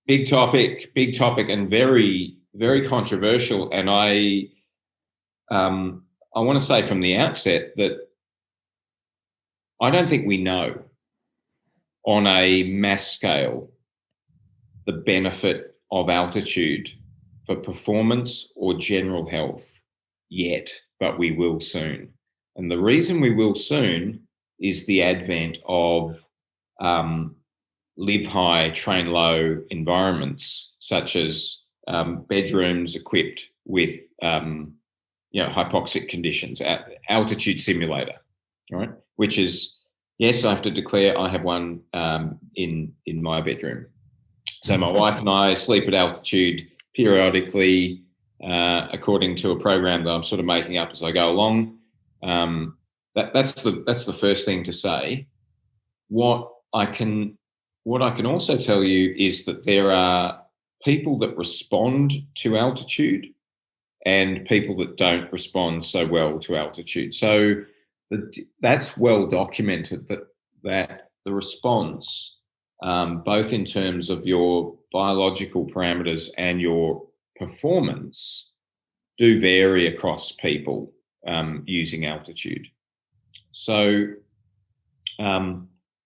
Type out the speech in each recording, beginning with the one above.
big topic, and very, very controversial. And I want to say from the outset that I don't think we know on a mass scale the benefit of altitude for performance or general health yet, but we will soon. And the reason we will soon is the advent of live high, train low environments, such as bedrooms equipped with hypoxic conditions, altitude simulator, all right? Which is, yes, I have to declare I have one in my bedroom. So my wife and I sleep at altitude periodically, according to a program that I'm sort of making up as I go along. That's the first thing to say. What I can also tell you is that there are people that respond to altitude and people that don't respond so well to altitude. So that's well documented that the response, both in terms of your biological parameters and your performance, do vary across people using altitude. So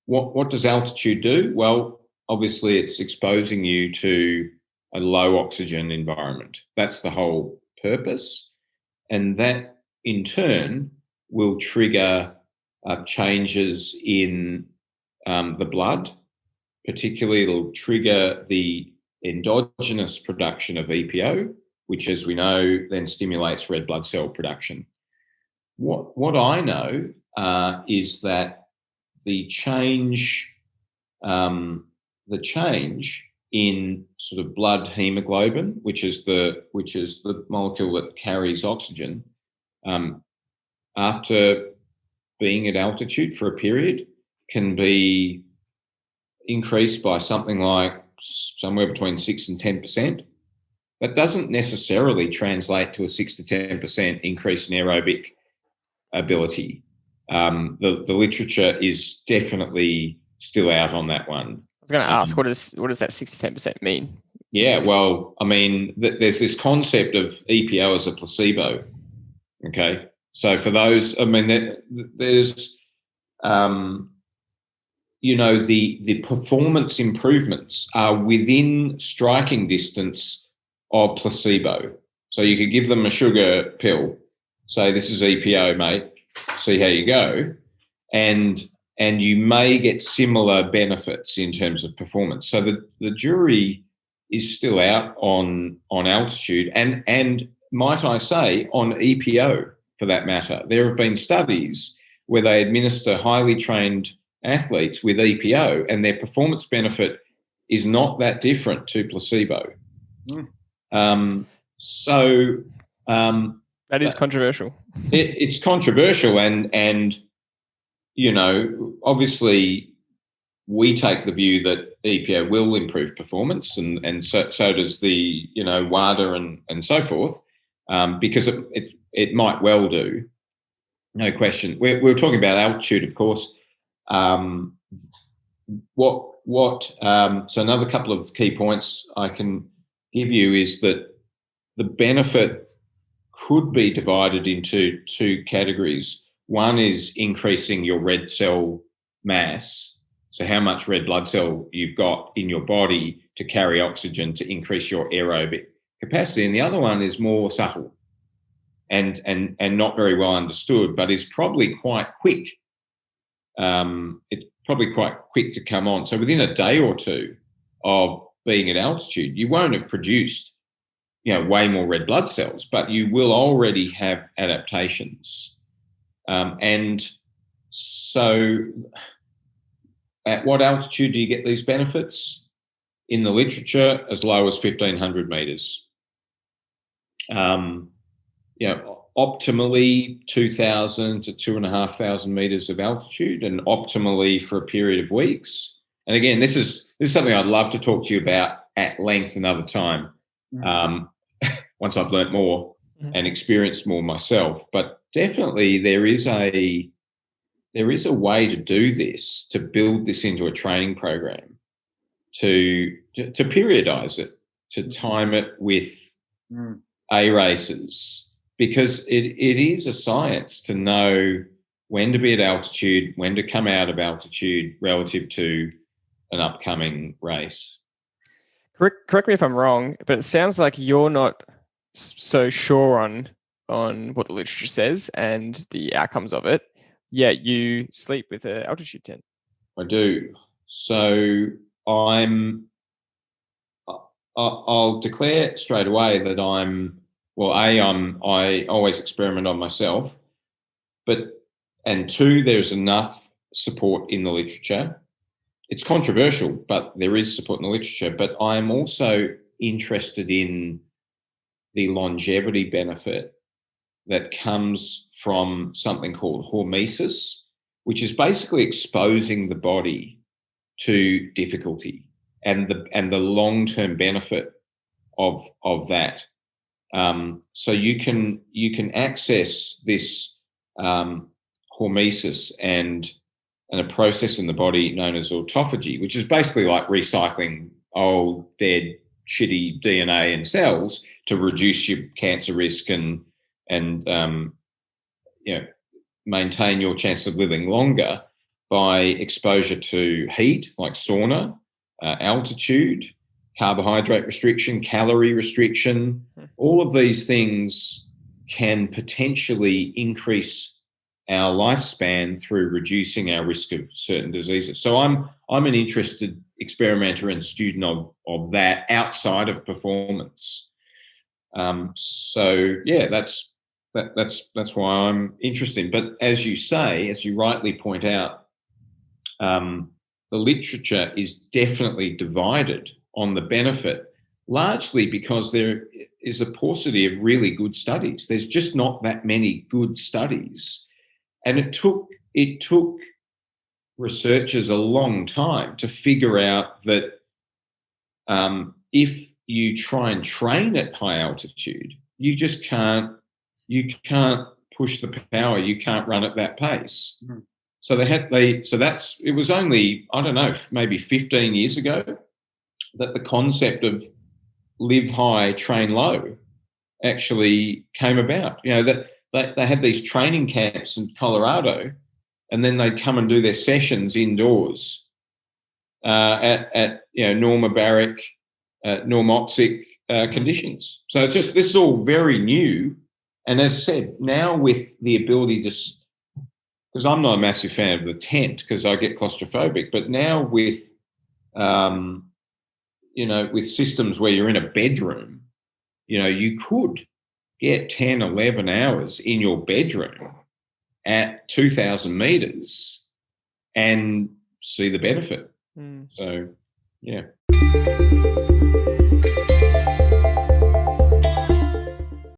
what does altitude do? Well, obviously it's exposing you to a low oxygen environment. That's the whole purpose. And that in turn will trigger changes in the blood. Particularly, it'll trigger the endogenous production of EPO, which, as we know, then stimulates red blood cell production. What I know is that the change in sort of blood hemoglobin, which is the molecule that carries oxygen, after being at altitude for a period, can be increased by something like somewhere between 6 and 10%. That doesn't necessarily translate to a 6 to 10% increase in aerobic ability. The literature is definitely still out on that one. I was going to ask, what does that 6 to 10% mean? Yeah, well, I mean, there's this concept of EPO as a placebo. Okay, so for those, I mean, there's the performance improvements are within striking distance of placebo. So you could give them a sugar pill, say, this is EPO, mate, see how you go, and you may get similar benefits in terms of performance. So the jury is still out on altitude and might I say on EPO for that matter. There have been studies where they administer highly trained athletes with EPO and their performance benefit is not that different to placebo. That is controversial. It's controversial and obviously we take the view that EPO will improve performance and so does the WADA and so forth, because it might well do, no question. We're talking about altitude, of course. So another couple of key points I can give you is that the benefit could be divided into two categories. One is increasing your red cell mass, so how much red blood cell you've got in your body to carry oxygen to increase your aerobic capacity. And the other one is more subtle and not very well understood, but is probably quite quick. It's probably quite quick to come on. So within a day or two of being at altitude, you won't have produced way more red blood cells, but you will already have adaptations. And so at what altitude do you get these benefits? In the literature, as low as 1,500 meters. Optimally 2,000 to 2,500 meters of altitude, and optimally for a period of weeks. And again, this is something I'd love to talk to you about at length another time, once I've learnt more and experienced more myself. But definitely there is a way to do this, to build this into a training program. to periodize it, to time it with A races, because it is a science to know when to be at altitude, when to come out of altitude relative to an upcoming race. Correct me if I'm wrong, but it sounds like you're not so sure on what the literature says and the outcomes of it, yet you sleep with an altitude tent. I do. So I'll declare straight away that I always experiment on myself, and two, there's enough support in the literature. It's controversial, but there is support in the literature. But I'm also interested in the longevity benefit that comes from something called hormesis, which is basically exposing the body to difficulty and the long-term benefit of that. So you can access this hormesis and a process in the body known as autophagy, which is basically like recycling old, dead, shitty DNA and cells to reduce your cancer risk and maintain your chance of living longer by exposure to heat, like sauna, altitude, carbohydrate restriction, calorie restriction. All of these things can potentially increase our lifespan through reducing our risk of certain diseases. So I'm an interested experimenter and student of that outside of performance. So yeah, that's why I'm interested. But as you say, as you rightly point out, the literature is definitely divided on the benefit, largely because there is a paucity of really good studies. There's just not that many good studies. And it took researchers a long time to figure out that if you try and train at high altitude, you just can't push the power. You can't run at that pace. Mm. So it was only, I don't know, maybe 15 years ago that the concept of live high, train low actually came about. You know, that they had these training camps in Colorado, and then they'd come and do their sessions indoors at normobaric, normoxic conditions. So it's just, this is all very new. And as I said, now with the ability to, because I'm not a massive fan of the tent because I get claustrophobic, but now with with systems where you're in a bedroom, you could get 10, 11 hours in your bedroom at 2,000 meters and see the benefit. So, yeah.